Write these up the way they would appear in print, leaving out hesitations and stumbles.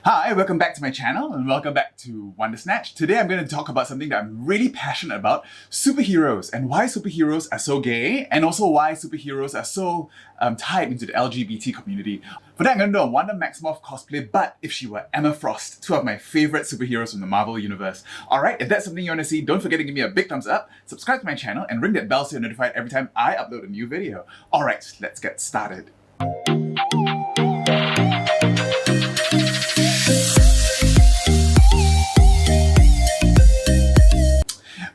Hi, welcome back to my channel and welcome back to Wonder Snatch. Today I'm going to talk about something that I'm really passionate about, superheroes, and why superheroes are so gay, and also why superheroes are so tied into the LGBT community. For that I'm going to do a Wanda Maximoff cosplay, but if she were Emma Frost, two of my favorite superheroes from the Marvel Universe. Alright, if that's something you want to see, don't forget to give me a big thumbs up, subscribe to my channel, and ring that bell so you're notified every time I upload a new video. Alright, let's get started.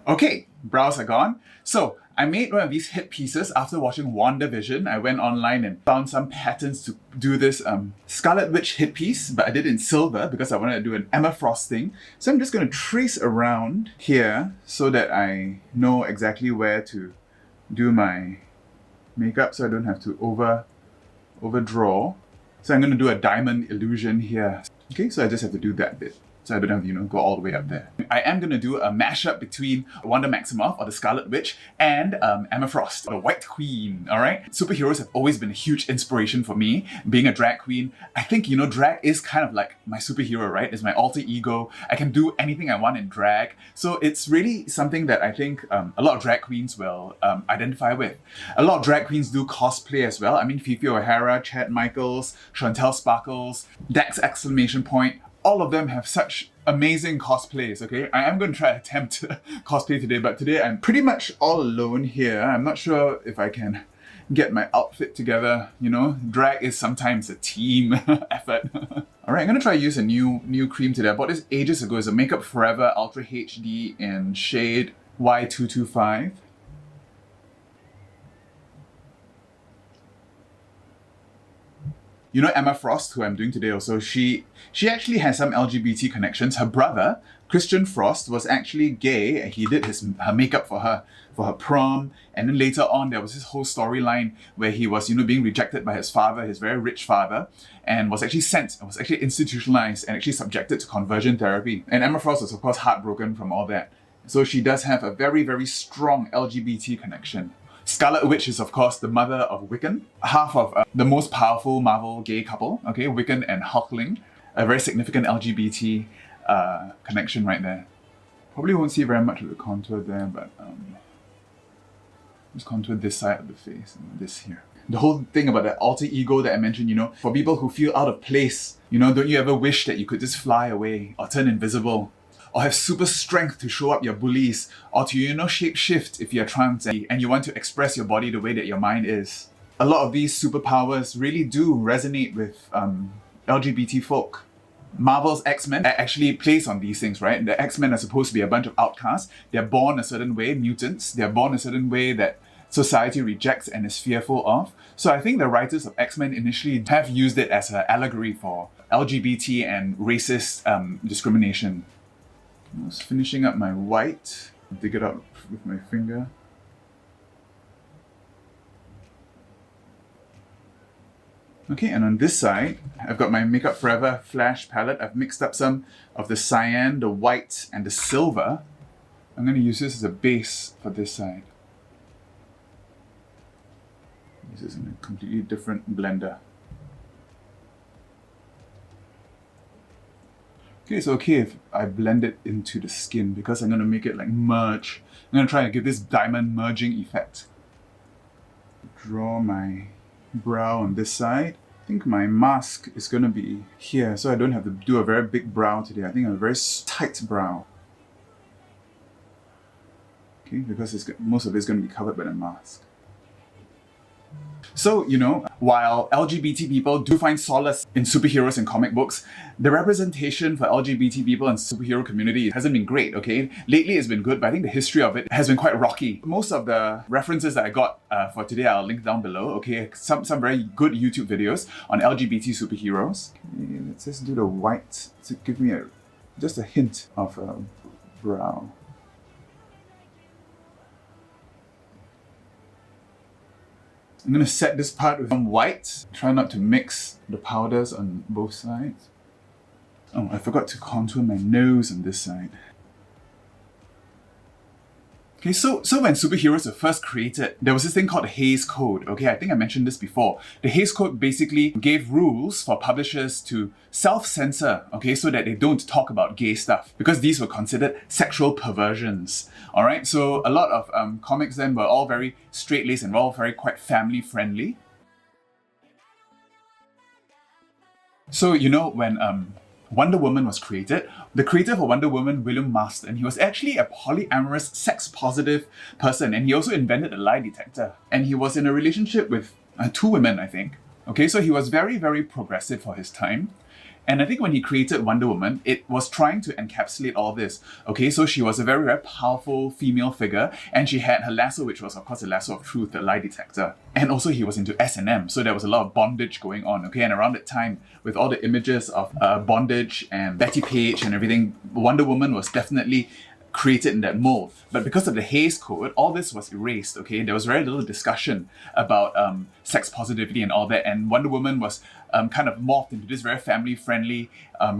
Okay, brows are gone. So I made one of these headpieces after watching WandaVision. I went online and found some patterns to do this Scarlet Witch headpiece, but I did it in silver because I wanted to do an Emma Frost thing. So I'm just going to trace around here so that I know exactly where to do my makeup so I don't have to overdraw. So I'm going to do a diamond illusion here. Okay, so I just have to do that bit. So I don't have to, go all the way up there. I am going to do a mashup between Wanda Maximoff, or the Scarlet Witch, and Emma Frost, the White Queen, alright? Superheroes have always been a huge inspiration for me. Being a drag queen, I think, drag is kind of like my superhero, right? It's my alter ego. I can do anything I want in drag. So it's really something that I think a lot of drag queens will identify with. A lot of drag queens do cosplay as well. I mean, Fifi O'Hara, Chad Michaels, Chantel Sparkles, Dax exclamation point. All of them have such amazing cosplays, okay? I am going to try to attempt cosplay today, but today I'm pretty much all alone here. I'm not sure if I can get my outfit together, Drag is sometimes a team effort. Alright, I'm going to try to use a new cream today. I bought this ages ago. It's a Makeup Forever Ultra HD in shade Y225. Emma Frost, who I'm doing today also, she actually has some LGBT connections. Her brother, Christian Frost, was actually gay. He did her makeup for her prom. And then later on, there was this whole storyline where he was, being rejected by his father, his very rich father, and was actually institutionalized and actually subjected to conversion therapy. And Emma Frost was, of course, heartbroken from all that. So she does have a very, very strong LGBT connection. Scarlet Witch is, of course, the mother of Wiccan, half of the most powerful Marvel gay couple, okay, Wiccan and Hulkling, a very significant LGBT connection right there. Probably won't see very much of the contour there, but just contour this side of the face and this here. The whole thing about the alter ego that I mentioned, for people who feel out of place, don't you ever wish that you could just fly away or turn invisible? Or have super strength to show up your bullies, or to, shape shift if you're trans and you want to express your body the way that your mind is. A lot of these superpowers really do resonate with LGBT folk. Marvel's X-Men actually plays on these things, right? The X-Men are supposed to be a bunch of outcasts. They're born a certain way, mutants. They're born a certain way that society rejects and is fearful of. So I think the writers of X-Men initially have used it as an allegory for LGBT and racist discrimination. I was finishing up my white, dig it up with my finger. Okay, and on this side, I've got my Makeup Forever Flash palette. I've mixed up some of the cyan, the white, and the silver. I'm going to use this as a base for this side. This is in a completely different blender. Okay, it's okay if I blend it into the skin because I'm going to make it like merge. I'm going to try to give this diamond merging effect. Draw my brow on this side. I think my mask is going to be here, so I don't have to do a very big brow today. I think I have a very tight brow. Okay, because most of it's going to be covered by the mask. So, while LGBT people do find solace in superheroes and comic books, the representation for LGBT people in the superhero community hasn't been great, okay? Lately it's been good, but I think the history of it has been quite rocky. Most of the references that I got for today I'll link down below, okay? Some very good YouTube videos on LGBT superheroes. Okay, let's just do the white to give me just a hint of a brow. I'm going to set this part with some white. Try not to mix the powders on both sides. Oh, I forgot to contour my nose on this side. Okay, so when superheroes were first created, there was this thing called the Hays Code. Okay, I think I mentioned this before. The Hays Code basically gave rules for publishers to self-censor, okay, so that they don't talk about gay stuff, because these were considered sexual perversions. All right, so a lot of comics then were all very straight-laced and were all very quite family-friendly. So, you know, when Wonder Woman was created, the creator for Wonder Woman, William Marston, he was actually a polyamorous, sex-positive person, and he also invented a lie detector. And he was in a relationship with 2 women, I think. Okay, so he was very, very progressive for his time. And I think when he created Wonder Woman, it was trying to encapsulate all this. Okay, so she was a very, very powerful female figure, and she had her lasso, which was of course the lasso of truth, the lie detector. And also he was into S&M, so there was a lot of bondage going on. Okay, and around that time, with all the images of bondage and Betty Page and everything, Wonder Woman was definitely created in that mold. But because of the Hays Code, all this was erased, okay? There was very little discussion about sex positivity and all that, and Wonder Woman was kind of morphed into this very family-friendly,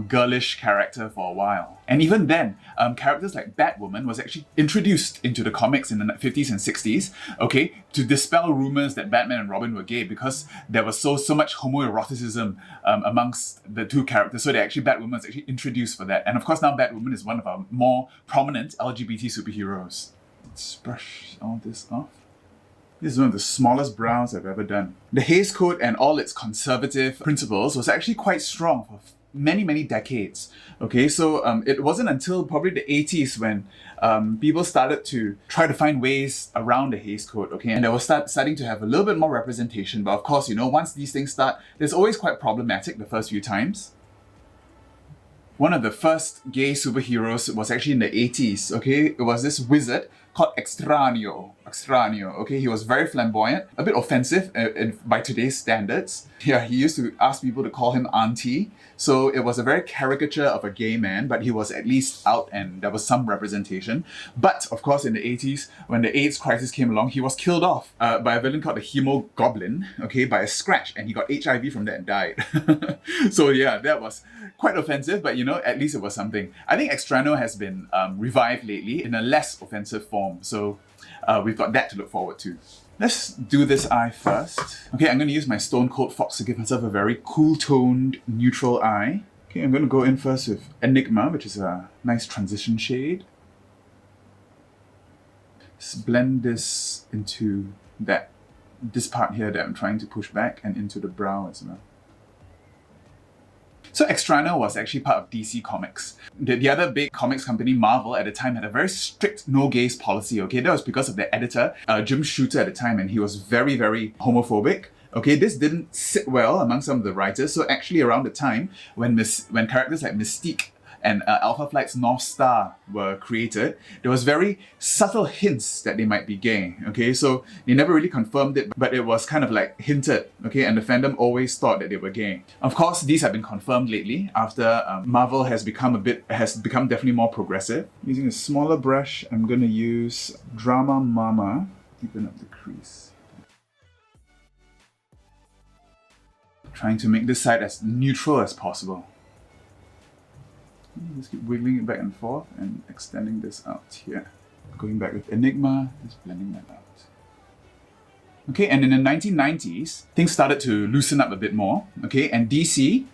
girlish character for a while. And even then, characters like Batwoman was actually introduced into the comics in the 50s and 60s, okay, to dispel rumors that Batman and Robin were gay, because there was so much homoeroticism amongst the 2 characters. So Batwoman was actually introduced for that. And of course now Batwoman is one of our more prominent LGBT superheroes. Let's brush all this off. This is one of the smallest brows I've ever done. The Hays Code and all its conservative principles was actually quite strong for many, many decades. Okay, so it wasn't until probably the 80s when people started to try to find ways around the Hays Code, okay? And they were starting to have a little bit more representation. But of course, you know, once these things start, it's always quite problematic the first few times. One of the first gay superheroes was actually in the 80s, okay? It was this wizard called Extraño, okay? He was very flamboyant, a bit offensive by today's standards. Yeah, he used to ask people to call him auntie. So it was a very caricature of a gay man, but he was at least out and there was some representation. But of course, in the 80s, when the AIDS crisis came along, he was killed off by a villain called the Hemogoblin, okay, by a scratch, and he got HIV from that and died. So yeah, that was quite offensive, but you know, at least it was something. I think Extraño has been revived lately in a less offensive form. So we've got that to look forward to. Let's do this eye first. Okay, I'm going to use my Stone Cold Fox to give myself a very cool-toned, neutral eye. Okay, I'm going to go in first with Enigma, which is a nice transition shade. Just blend this into this part here that I'm trying to push back, and into the brow as well. So Extraño was actually part of DC Comics. The other big comics company, Marvel, at the time had a very strict no gays policy, okay? That was because of their editor, Jim Shooter at the time, and he was very, very homophobic. Okay, this didn't sit well among some of the writers, so actually around the time when characters like Mystique and Alpha Flight's North Star were created, there was very subtle hints that they might be gay, okay? So they never really confirmed it, but it was kind of like hinted, okay? And the fandom always thought that they were gay. Of course, these have been confirmed lately after Marvel has become definitely more progressive. Using a smaller brush, I'm gonna use Drama Mama, deepen up the crease. Trying to make this side as neutral as possible. Just keep wiggling it back and forth and extending this out here. Going back with Enigma, just blending that out. Okay, and in the 1990s, things started to loosen up a bit more, okay, and DC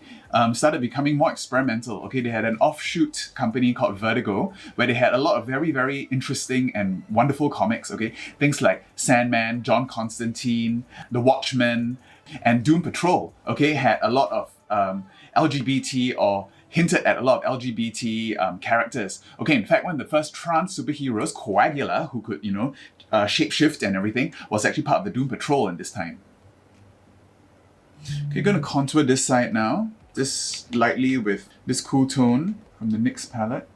started becoming more experimental, okay? They had an offshoot company called Vertigo, where they had a lot of very, very interesting and wonderful comics, okay? Things like Sandman, John Constantine, The Watchmen, and Doom Patrol, okay, had a lot of LGBT or hinted at a lot of LGBT characters. Okay, in fact, one of the first trans superheroes, Coagula, who could, you know, shapeshift and everything, was actually part of the Doom Patrol in this time. Okay, gonna contour this side now, just lightly with this cool tone from the NYX palette.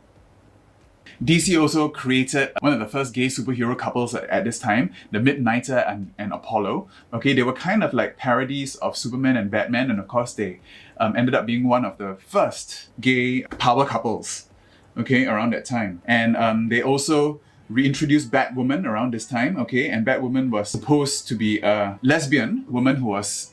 DC also created one of the first gay superhero couples at this time, the Midnighter and Apollo. Okay, they were kind of like parodies of Superman and Batman, and of course they ended up being one of the first gay power couples, okay, around that time. And they also reintroduced Batwoman around this time, okay, and Batwoman was supposed to be a lesbian woman who was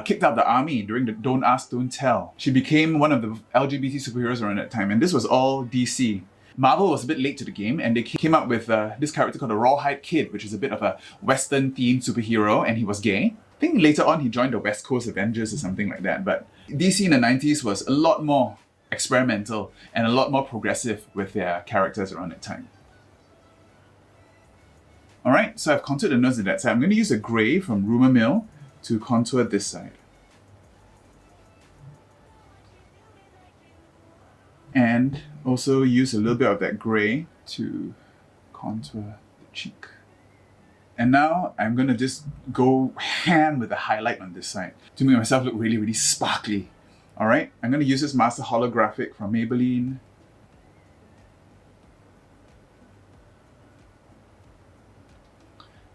kicked out of the army during the Don't Ask, Don't Tell. She became one of the LGBT superheroes around that time, and this was all DC. Marvel was a bit late to the game and they came up with this character called the Rawhide Kid, which is a bit of a Western themed superhero, and he was gay. I think later on he joined the West Coast Avengers or something like that, but DC in the 90s was a lot more experimental and a lot more progressive with their characters around that time. Alright, so I've contoured the nose on that side. I'm going to use a grey from Rumour Mill to contour this side. And also use a little bit of that grey to contour the cheek. And now I'm going to just go ham with the highlight on this side to make myself look really, really sparkly. Alright, I'm going to use this Master Holographic from Maybelline.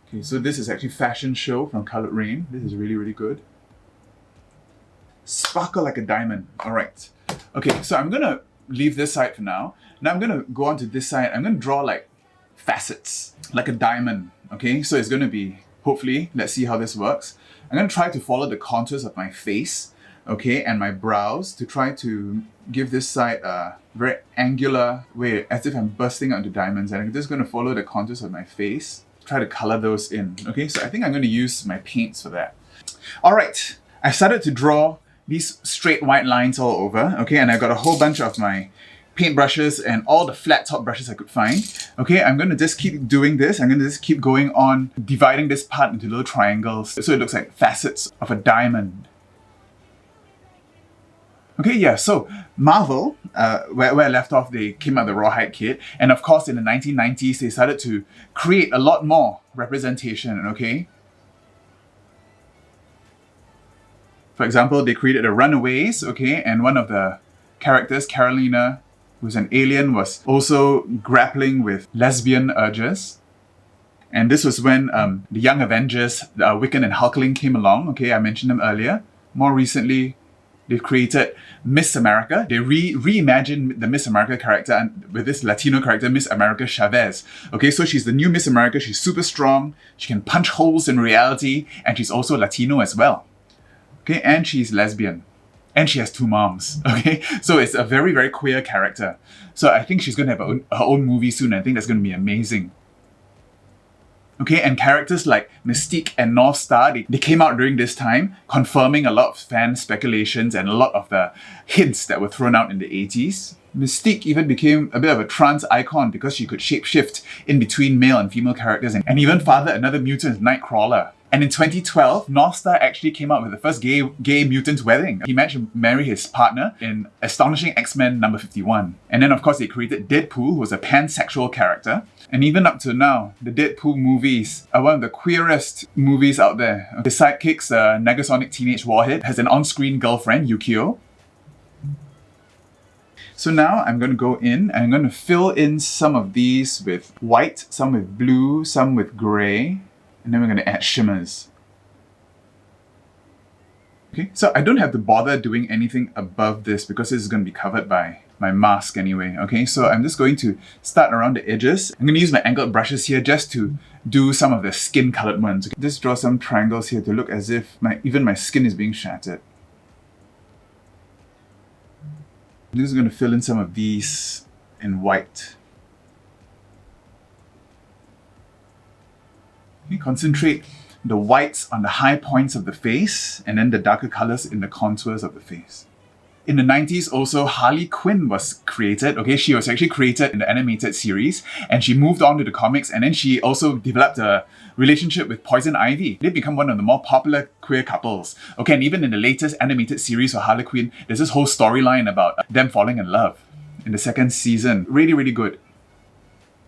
Okay, so this is actually Fashion Show from Coloured Rain. This is really, really good. Sparkle like a diamond. Alright. Okay, so I'm going to leave this side for now. Now I'm going to go on to this side. I'm going to draw like facets, like a diamond. Okay, so it's going to be, hopefully, let's see how this works. I'm going to try to follow the contours of my face, okay, and my brows to try to give this side a very angular way, as if I'm bursting out into diamonds. And I'm just going to follow the contours of my face, try to color those in. Okay, so I think I'm going to use my paints for that. Alright, I started to draw these straight white lines all over, okay, and I got a whole bunch of my paint brushes and all the flat top brushes I could find. Okay, I'm going to just keep doing this. I'm going to just keep going on dividing this part into little triangles so it looks like facets of a diamond. Okay, yeah, so Marvel, where I left off, they came out with the Rawhide Kid, and of course in the 1990s they started to create a lot more representation, okay? For example, they created the Runaways, okay, and one of the characters, Carolina, who's an alien, was also grappling with lesbian urges. And this was when the Young Avengers, Wiccan and Hulkling came along, okay, I mentioned them earlier. More recently, they've created Miss America. They reimagined the Miss America character and with this Latino character, Miss America Chavez. Okay, so she's the new Miss America. She's super strong. She can punch holes in reality, and she's also Latino as well. Okay, and she's lesbian. And she has two moms. Okay, so it's a very, very queer character. So I think she's going to have her own movie soon. I think that's going to be amazing. Okay, and characters like Mystique and North Star, they came out during this time, confirming a lot of fan speculations and a lot of the hints that were thrown out in the 80s. Mystique even became a bit of a trans icon because she could shapeshift in between male and female characters and even father another mutant, Nightcrawler. And in 2012, North Star actually came out with the first gay mutant wedding. He managed to marry his partner in Astonishing X-Men number 51. And then of course they created Deadpool, who was a pansexual character. And even up to now, the Deadpool movies are one of the queerest movies out there. His sidekick's Negasonic Teenage Warhead has an on-screen girlfriend, Yukio. So now I'm going to go in and I'm going to fill in some of these with white, some with blue, some with grey. And then we're going to add shimmers. Okay, so I don't have to bother doing anything above this because this is going to be covered by my mask anyway. Okay, so I'm just going to start around the edges. I'm going to use my angled brushes here just to do some of the skin colored ones. Okay, just draw some triangles here to look as if even my skin is being shattered. I'm just going to fill in some of these in white. Okay, concentrate the whites on the high points of the face and then the darker colors in the contours of the face. In the 90s also, Harley Quinn was created. Okay, she was actually created in the animated series and she moved on to the comics, and then she also developed a relationship with Poison Ivy. They become one of the more popular queer couples. Okay, and even in the latest animated series for Harley Quinn, there's this whole storyline about them falling in love in the second season. Really, really good.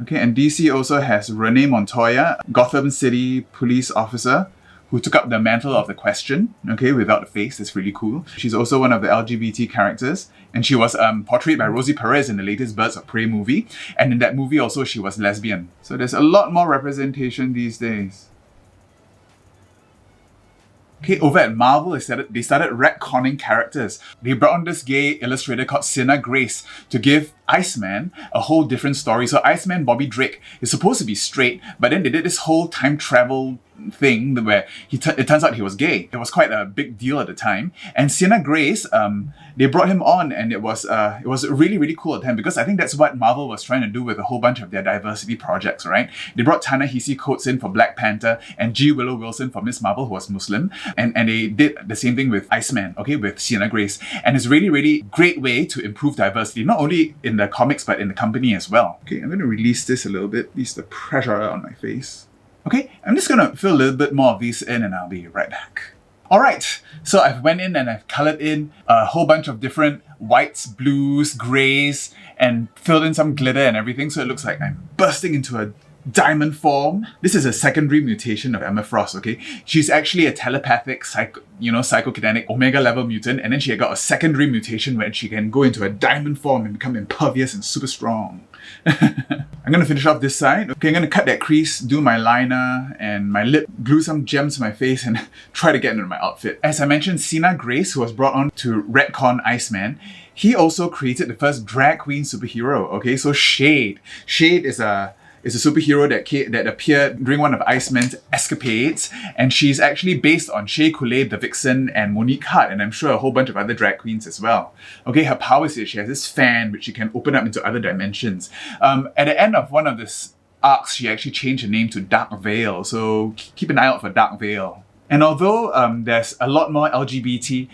Okay, and DC also has Renee Montoya, Gotham City police officer, who took up the mantle of the Question, okay, without a face. That's really cool. She's also one of the LGBT characters, and she was portrayed by Rosie Perez in the latest Birds of Prey movie, and in that movie also she was lesbian. So there's a lot more representation these days. Okay, over at Marvel, they started retconning characters. They brought on this gay illustrator called Sina Grace to give Iceman, a whole different story. So Iceman Bobby Drake is supposed to be straight, but then they did this whole time travel thing where it turns out he was gay. It was quite a big deal at the time. And Sienna Grace, they brought him on, and it was really, really cool at the time, because I think that's what Marvel was trying to do with a whole bunch of their diversity projects, right? They brought Ta-Nehisi Coates in for Black Panther and G. Willow Wilson for Miss Marvel, who was Muslim, and they did the same thing with Iceman, okay, with Sienna Grace. And it's really, really great way to improve diversity, not only in the comics but in the company as well. Okay, I'm going to release this a little bit, release the pressure on my face. Okay, I'm just gonna fill a little bit more of these in and I'll be right back. Alright, so I've went in and I've colored in a whole bunch of different whites, blues, greys, and filled in some glitter and everything, so it looks like I'm bursting into a diamond form. This is a secondary mutation of Emma Frost, okay? She's actually a telepathic, psychokinetic Omega level mutant, and then she got a secondary mutation where she can go into a diamond form and become impervious and super strong. I'm gonna finish off this side. Okay, I'm gonna cut that crease, do my liner and my lip, glue some gems to my face, and try to get into my outfit. As I mentioned, Sienna Grace, who was brought on to retcon Iceman, he also created the first drag queen superhero. Okay, so Shade. Shade is a superhero that appeared during one of Iceman's escapades, and she's actually based on Shea Coulee, the Vixen, and Monique Hart, and I'm sure a whole bunch of other drag queens as well. Okay, her power is she has this fan which she can open up into other dimensions. At the end of one of this arcs, she actually changed her name to Dark Veil, so keep an eye out for Dark Veil. And although there's a lot more LGBT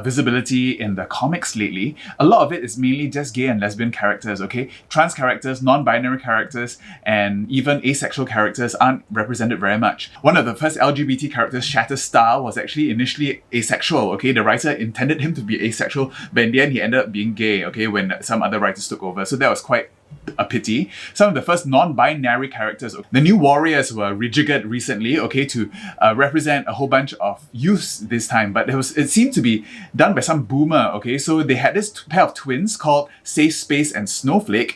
visibility in the comics lately, a lot of it is mainly just gay and lesbian characters, okay? Trans characters, non-binary characters, and even asexual characters aren't represented very much. One of the first LGBT characters, Shatterstar, was actually initially asexual, okay? The writer intended him to be asexual, but in the end he ended up being gay, okay, when some other writers took over. So that was quite a pity. Some of the first non-binary characters, the New Warriors were rejiggered recently, okay, to represent a whole bunch of youths this time, but it seemed to be done by some boomer, okay, so they had this pair of twins called Safe Space and Snowflake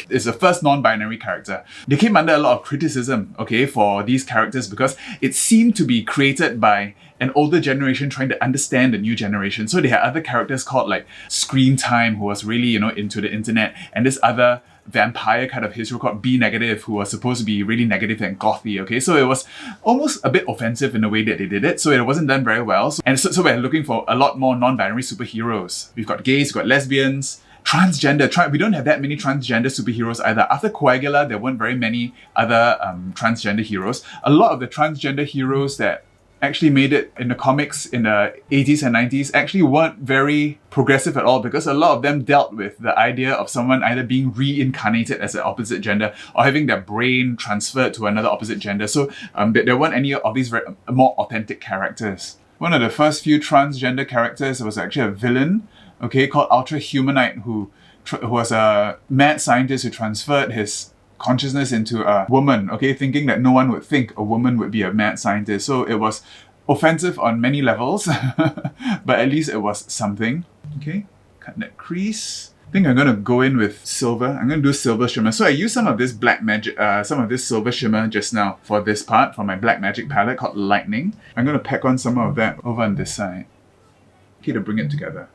is the first non-binary character. They came under a lot of criticism, okay, for these characters because it seemed to be created by an older generation trying to understand the new generation. So they had other characters called like Screen Time, who was really, into the internet, and this other vampire kind of hero called B Negative, who was supposed to be really negative and gothy, okay? So it was almost a bit offensive in the way that they did it, so it wasn't done very well. So we're looking for a lot more non-binary superheroes. We've got gays, we've got lesbians, transgender. We don't have that many transgender superheroes either. After Coagula, there weren't very many other transgender heroes. A lot of the transgender heroes that actually made it in the comics in the 80s and 90s actually weren't very progressive at all, because a lot of them dealt with the idea of someone either being reincarnated as an opposite gender or having their brain transferred to another opposite gender. So there weren't any of these very, more authentic characters. One of the first few transgender characters was actually a villain, okay, called Ultra Humanite, who was a mad scientist who transferred his consciousness into a woman, okay, thinking that no one would think a woman would be a mad scientist. So it was offensive on many levels, but at least it was something. Okay, cut that crease. I think I'm gonna go in with silver. I'm gonna do silver shimmer. So I used some of this black magic, some of this silver shimmer just now for this part, for my black magic palette called Lightning. I'm gonna pack on some of that over on this side, okay, to bring it together.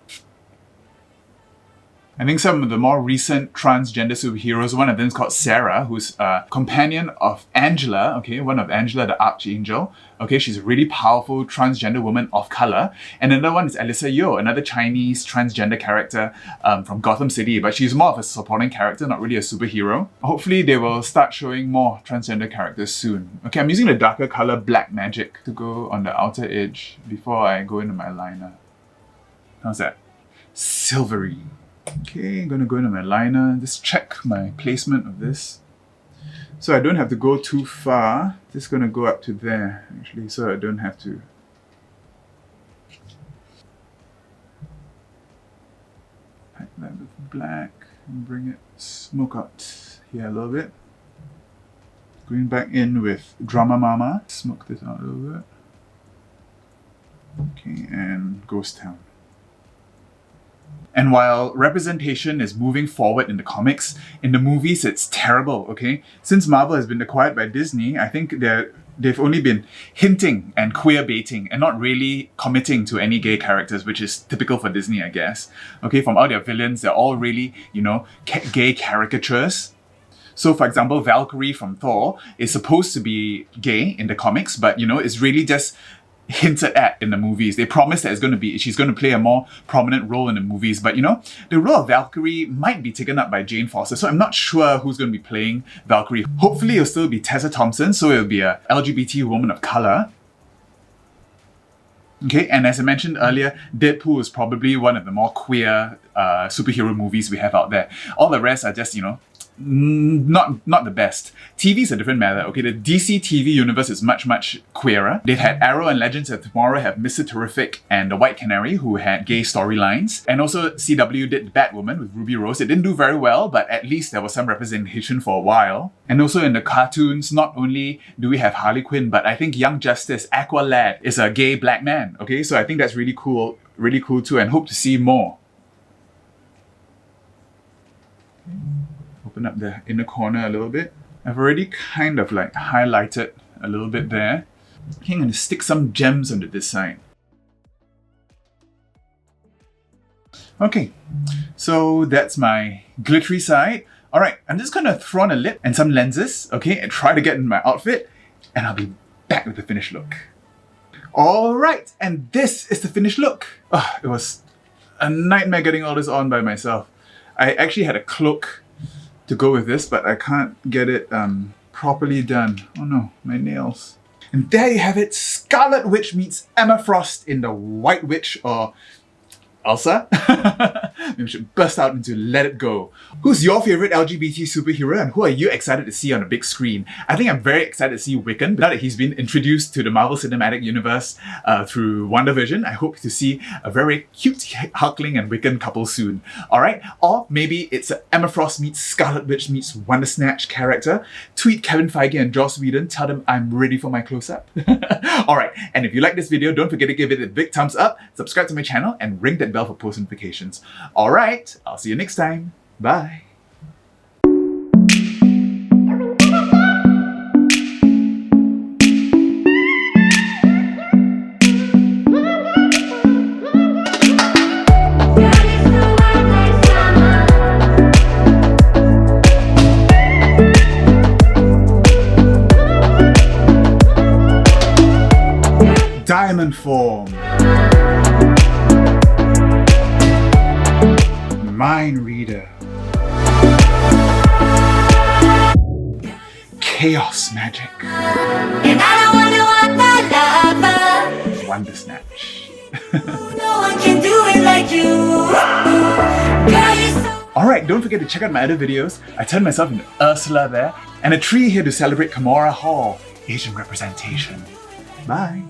I think some of the more recent transgender superheroes, one of them is called Sarah, who's a companion of Angela, okay, one of Angela the Archangel. Okay, she's a really powerful transgender woman of color. And another one is Alyssa Yeoh, another Chinese transgender character from Gotham City, but she's more of a supporting character, not really a superhero. Hopefully they will start showing more transgender characters soon. Okay, I'm using the darker color Black Magic to go on the outer edge before I go into my liner. How's that? Silvery. Okay, I'm gonna go into my liner, just check my placement of this. So I don't have to go too far, just gonna go up to there actually, so I don't have to. Pack that with black and bring it, smoke out here a little bit. Going back in with Drama Mama, smoke this out a little bit. Okay, and Ghost Town. And while representation is moving forward in the comics, in the movies it's terrible, okay? Since Marvel has been acquired by Disney, I think they're they've only been hinting and queer baiting and not really committing to any gay characters, which is typical for Disney, I guess. Okay, from all their villains, they're all really, gay caricatures. So, for example, Valkyrie from Thor is supposed to be gay in the comics, but it's really just hinted at in the movies. They promise that she's going to play a more prominent role in the movies, but the role of Valkyrie might be taken up by Jane Foster, so I'm not sure who's going to be playing Valkyrie. Hopefully it'll still be Tessa Thompson, so it'll be a LGBT woman of color. Okay, and as I mentioned earlier, Deadpool is probably one of the more queer superhero movies we have out there. All the rest are just, not the best. TV is a different matter, okay? The DC TV universe is much, much queerer. They've had Arrow and Legends of Tomorrow have Mr. Terrific and the White Canary, who had gay storylines. And also CW did Batwoman with Ruby Rose. It didn't do very well, but at least there was some representation for a while. And also in the cartoons, not only do we have Harley Quinn, but I think Young Justice, Aqualad, is a gay black man, okay? So I think that's really cool too, and hope to see more. Open up the inner corner a little bit. I've already kind of highlighted a little bit there. Okay, I'm going to stick some gems onto this side. Okay, so that's my glittery side. Alright, I'm just going to throw on a lip and some lenses, okay, and try to get in my outfit, and I'll be back with the finished look. Alright, and this is the finished look. Oh, it was a nightmare getting all this on by myself. I actually had a cloak to go with this, but I can't get it properly done. Oh no, my nails. And there you have it, Scarlet Witch meets Emma Frost in the White Witch, or Elsa? Maybe we should burst out into Let It Go. Who's your favorite LGBT superhero and who are you excited to see on a big screen? I think I'm very excited to see Wiccan. Now that he's been introduced to the Marvel Cinematic Universe through WandaVision, I hope to see a very cute Hulkling and Wiccan couple soon. Alright? Or maybe it's a Emma Frost meets Scarlet Witch meets Wonder Snatch character. Tweet Kevin Feige and Joss Whedon, tell them I'm ready for my close-up. Alright, and if you like this video, don't forget to give it a big thumbs up, subscribe to my channel, and ring that bell for post notifications. Alright, I'll see you next time. Bye. Diamond form. Mind reader. Chaos magic. And I don't want lover. Wonder snatch. No one can do it like you. Alright, don't forget to check out my other videos. I turned myself into Ursula there, and a tree here to celebrate Kimura Hall, Asian representation. Bye.